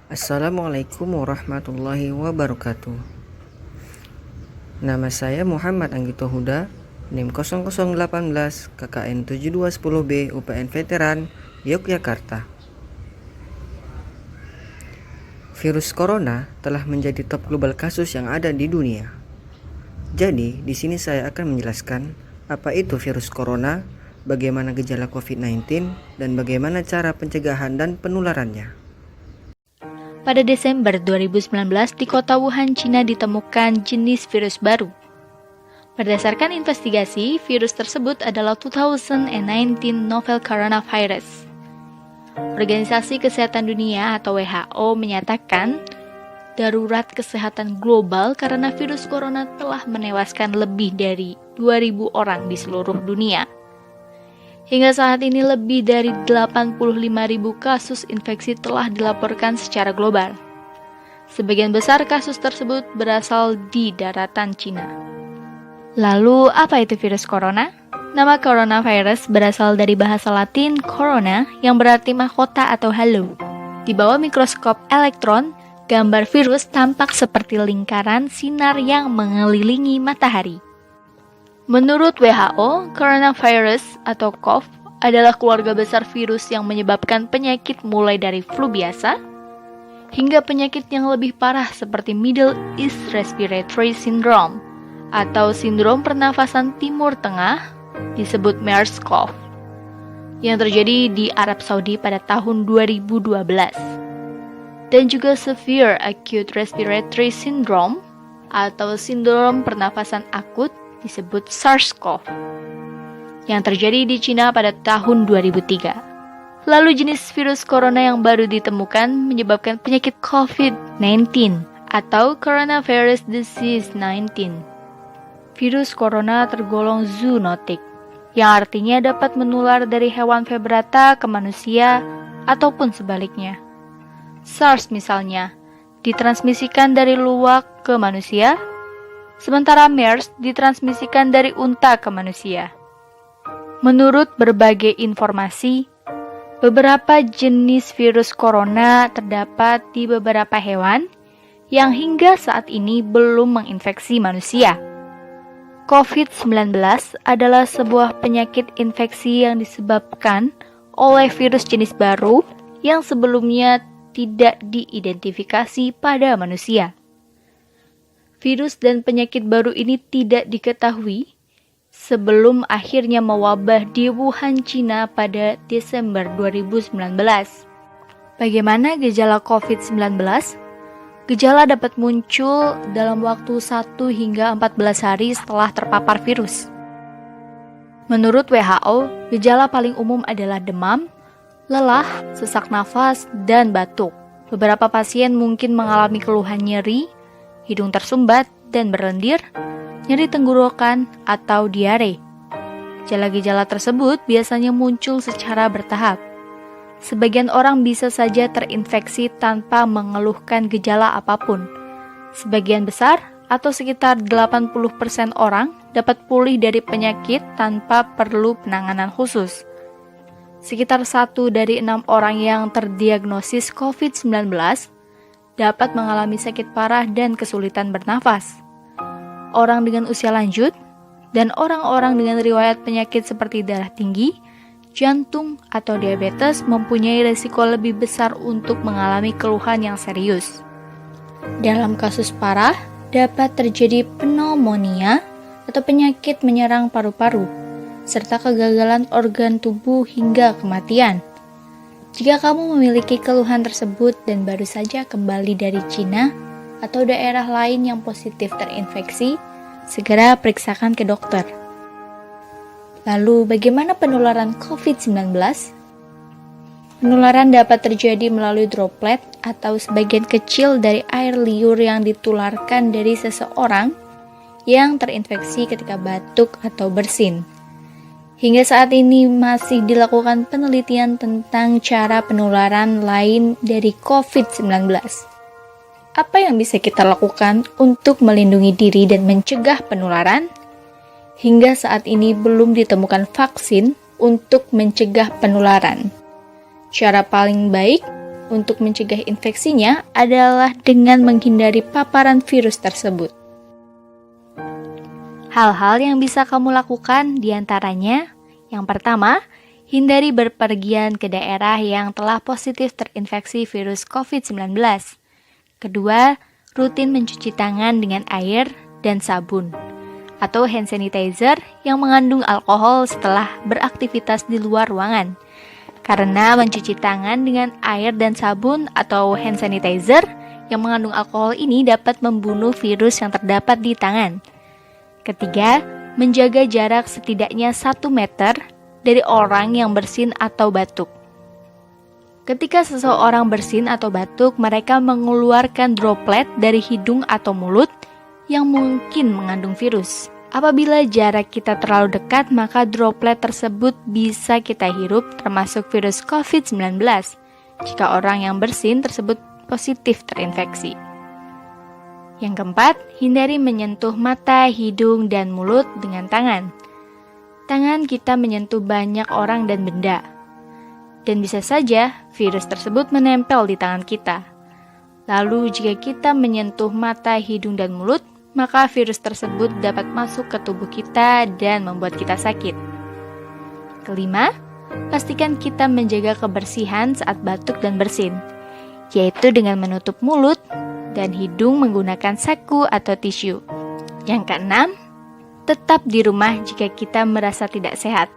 Assalamualaikum warahmatullahi wabarakatuh. Nama saya Muhammad Anggito Huda, NIM 0018 KKN 7210B UPN Veteran Yogyakarta. Virus corona telah menjadi top global kasus yang ada di dunia. Jadi, di sini saya akan menjelaskan apa itu virus corona, bagaimana gejala COVID-19, dan bagaimana cara pencegahan dan penularannya. Pada Desember 2019, di kota Wuhan, Cina ditemukan jenis virus baru. Berdasarkan investigasi, virus tersebut adalah 2019 novel coronavirus. Organisasi Kesehatan Dunia atau WHO menyatakan darurat kesehatan global karena virus corona telah menewaskan lebih dari 2.000 orang di seluruh dunia. Hingga saat ini lebih dari 85.000 kasus infeksi telah dilaporkan secara global. Sebagian besar kasus tersebut berasal di daratan Cina. Lalu, apa itu virus corona? Nama coronavirus berasal dari bahasa Latin corona yang berarti mahkota atau halo. Di bawah mikroskop elektron, gambar virus tampak seperti lingkaran sinar yang mengelilingi matahari. Menurut WHO, coronavirus atau COV adalah keluarga besar virus yang menyebabkan penyakit mulai dari flu biasa hingga penyakit yang lebih parah seperti Middle East Respiratory Syndrome atau sindrom pernafasan Timur Tengah disebut MERS-CoV yang terjadi di Arab Saudi pada tahun 2012 dan juga Severe Acute Respiratory Syndrome atau sindrom pernafasan akut disebut SARS-CoV yang terjadi di Cina pada tahun 2003. Lalu jenis virus corona yang baru ditemukan menyebabkan penyakit COVID-19 atau Coronavirus Disease 19. Virus corona tergolong zoonotik, yang artinya dapat menular dari hewan vertebrata ke manusia ataupun sebaliknya. SARS misalnya, ditransmisikan dari luwak ke manusia, sementara MERS ditransmisikan dari unta ke manusia. Menurut berbagai informasi, beberapa jenis virus corona terdapat di beberapa hewan yang hingga saat ini belum menginfeksi manusia. COVID-19 adalah sebuah penyakit infeksi yang disebabkan oleh virus jenis baru yang sebelumnya tidak diidentifikasi pada manusia. Virus dan penyakit baru ini tidak diketahui sebelum akhirnya mewabah di Wuhan, Cina pada Desember 2019. Bagaimana gejala COVID-19? Gejala dapat muncul dalam waktu 1 hingga 14 hari setelah terpapar virus. Menurut WHO, gejala paling umum adalah demam, lelah, sesak nafas, dan batuk. Beberapa pasien mungkin mengalami keluhan nyeri, hidung tersumbat dan berlendir, nyeri tenggorokan, atau diare. Gejala-gejala tersebut biasanya muncul secara bertahap. Sebagian orang bisa saja terinfeksi tanpa mengeluhkan gejala apapun. Sebagian besar, atau sekitar 80% orang, dapat pulih dari penyakit tanpa perlu penanganan khusus. Sekitar 1 dari 6 orang yang terdiagnosis COVID-19 dapat mengalami sakit parah dan kesulitan bernafas. Orang dengan usia lanjut dan orang-orang dengan riwayat penyakit seperti darah tinggi, jantung, atau diabetes mempunyai risiko lebih besar untuk mengalami keluhan yang serius. Dalam kasus parah, dapat terjadi pneumonia atau penyakit menyerang paru-paru, serta kegagalan organ tubuh hingga kematian. Jika kamu memiliki keluhan tersebut dan baru saja kembali dari Cina atau daerah lain yang positif terinfeksi, segera periksakan ke dokter. Lalu, bagaimana penularan COVID-19? Penularan dapat terjadi melalui droplet atau sebagian kecil dari air liur yang ditularkan dari seseorang yang terinfeksi ketika batuk atau bersin. Hingga saat ini masih dilakukan penelitian tentang cara penularan lain dari COVID-19. Apa yang bisa kita lakukan untuk melindungi diri dan mencegah penularan? Hingga saat ini belum ditemukan vaksin untuk mencegah penularan. Cara paling baik untuk mencegah infeksinya adalah dengan menghindari paparan virus tersebut. Hal-hal yang bisa kamu lakukan diantaranya, yang pertama, hindari berpergian ke daerah yang telah positif terinfeksi virus COVID-19. Kedua, rutin mencuci tangan dengan air dan sabun atau hand sanitizer yang mengandung alkohol setelah beraktivitas di luar ruangan. Karena mencuci tangan dengan air dan sabun atau hand sanitizer yang mengandung alkohol ini dapat membunuh virus yang terdapat di tangan. Ketiga, menjaga jarak setidaknya 1 meter dari orang yang bersin atau batuk. Ketika seseorang bersin atau batuk, mereka mengeluarkan droplet dari hidung atau mulut yang mungkin mengandung virus. Apabila jarak kita terlalu dekat, maka droplet tersebut bisa kita hirup, termasuk virus COVID-19, jika orang yang bersin tersebut positif terinfeksi. Yang keempat, hindari menyentuh mata, hidung, dan mulut dengan tangan. Tangan kita menyentuh banyak orang dan benda, dan bisa saja virus tersebut menempel di tangan kita. Lalu jika kita menyentuh mata, hidung, dan mulut, maka virus tersebut dapat masuk ke tubuh kita dan membuat kita sakit. Kelima, pastikan kita menjaga kebersihan saat batuk dan bersin, yaitu dengan menutup mulut dan hidung menggunakan saku atau tisu. Yang keenam, tetap di rumah jika kita merasa tidak sehat.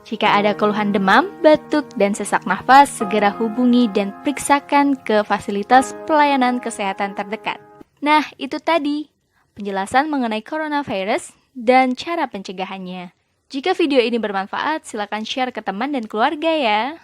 Jika ada keluhan demam, batuk, dan sesak nafas, segera hubungi dan periksakan ke fasilitas pelayanan kesehatan terdekat. Nah, itu tadi penjelasan mengenai coronavirus dan cara pencegahannya. Jika video ini bermanfaat, silakan share ke teman dan keluarga ya.